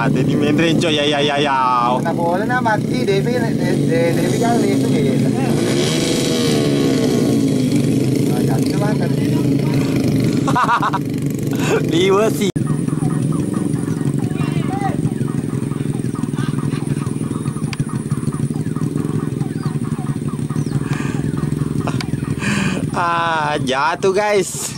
Jadi main range ya. Una bola na mati devi kali itu gitu. Jangan banget. Liwa sih. Jatuh guys.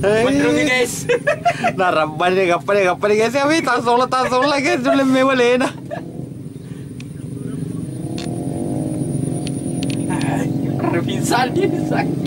Mandrungi guys. Narambane kapane guys. Kami tasola guys. Dulu me boleh na. Pingsan dia sakit.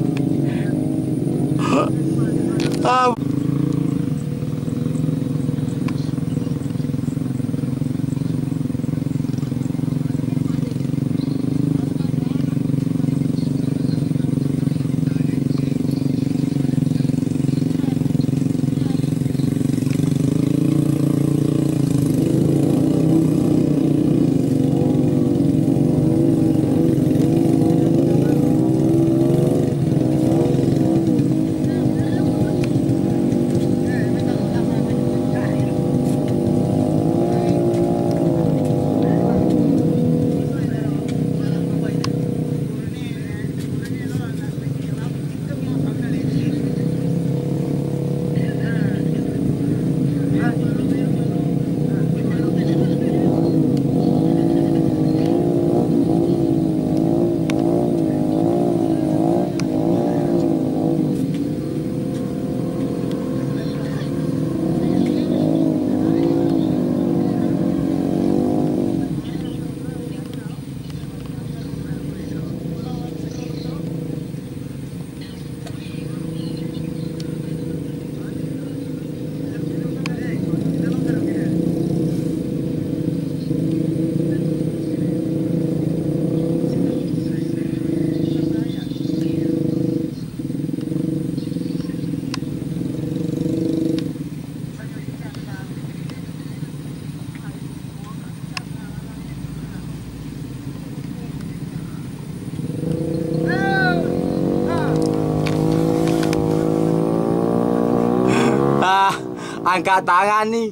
angkat tangan ni.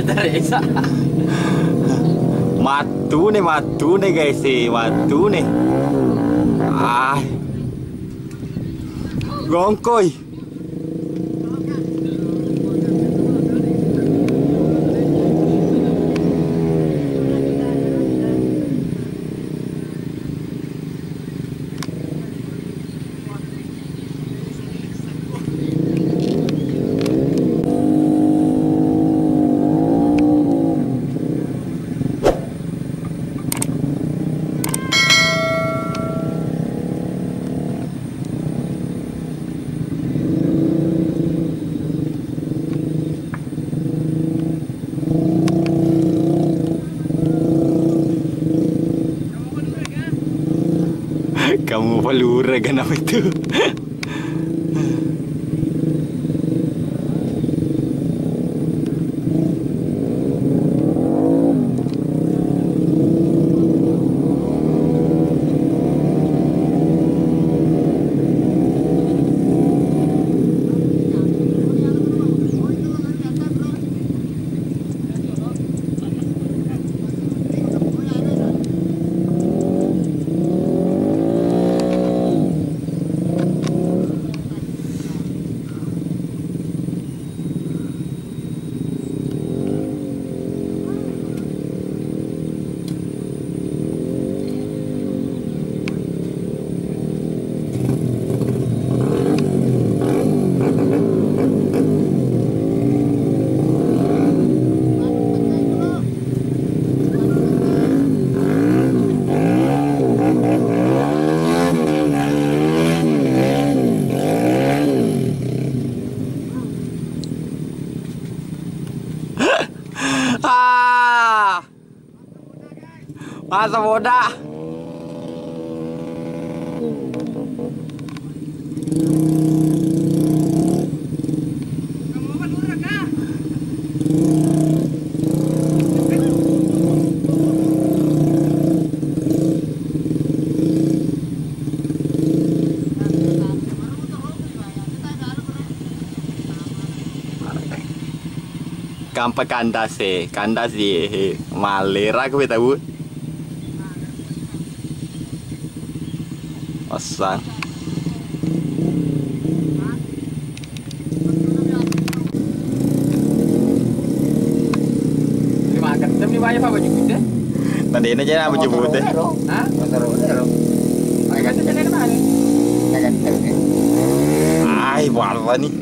Teresa. Matu nih guys sih, matu nih. Gongkoy. Kamu pelura kan apa itu? Masa bodoh. Kampa kandas di Malera aku tahu. Asal. Dimakan. Tapi banyak apa baju kita? Tadi ini aja baju putih. Hah? Motor. Agak jadi mana? Ay, apa nih?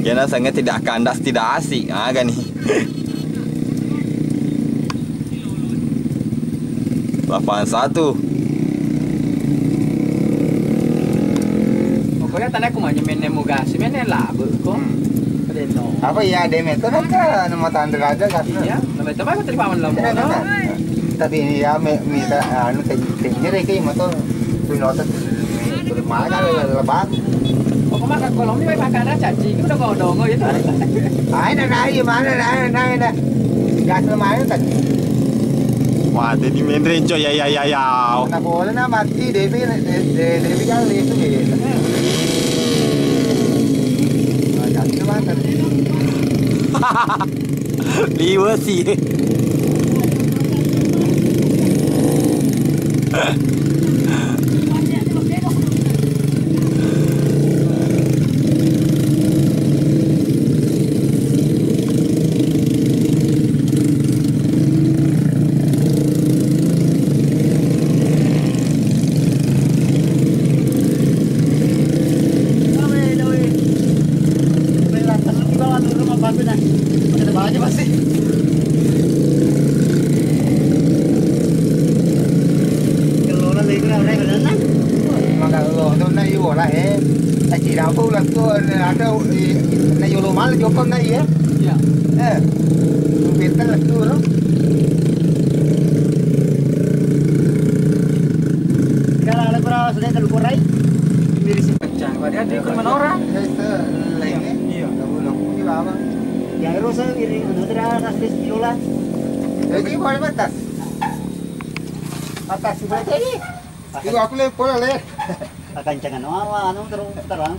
Karena sangat tidak kandas, tidak asik. Kan nih. 81. Pokoknya tanda aku mah nyemen gas, nyemen labu kok. Pedeno. Apa ya Demeter kan nama tanda aja kan. Iya, nama itu aku terima malam. Tapi ini ya minta anu tekniknya kayak motor pinota Mãi cái là bán. Kok makan kolom ini makan aja cacing udah kau dongo itu. Này gì mà này. Gas mãi nó tận. Wah, jadi main range ya. Nah boleh na mati Devi kan itu gitu. Gas mãi tận. Liver sih. Chỉ đạo phu là tôi là đâu này vô lô má là vô con này á. Iya. Việt là tôi đó. Kalau ada perahu sudah terlukurai, Dari si pecah. Padahal dia ikut mana orang? Lainnya. Iya. Belum cái bảo mà. ya harus ini sudah nasib kilola. Jadi boleh batas. Atas berarti ini. Itu aku lihat pola lihat. Akan jangan anu terang.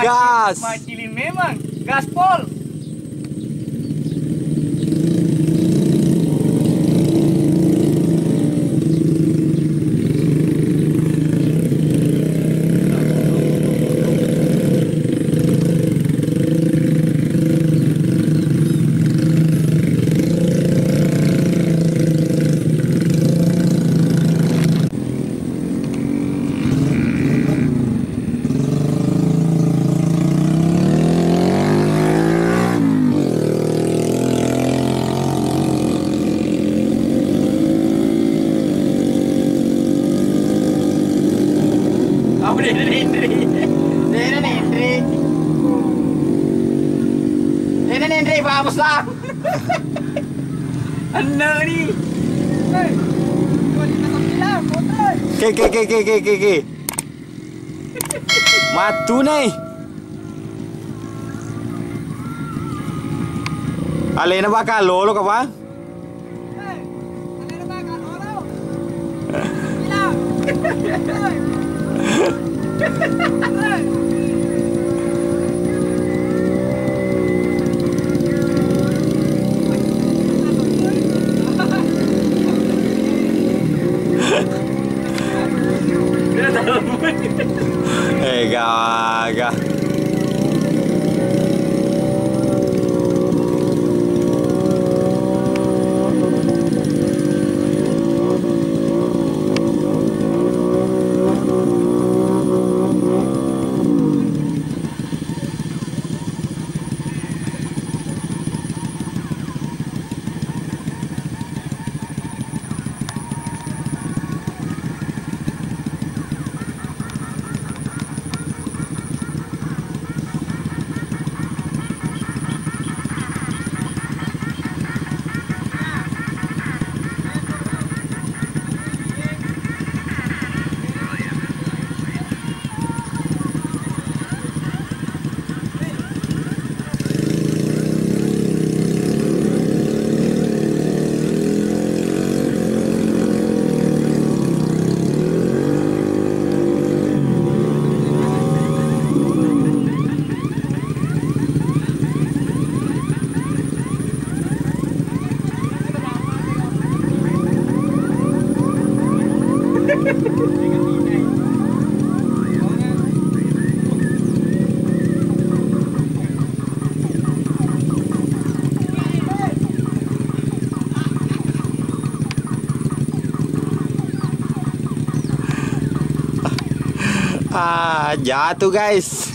Gas. Macilin memang. Gaspol. Wow, dia dah Hendry. Dia dah Hendry. Dia dah Hendry Pak Besar. Anak ni. Ke. Matu ni. Ale na bakal lo ka ba? Gah. Jatuh guys.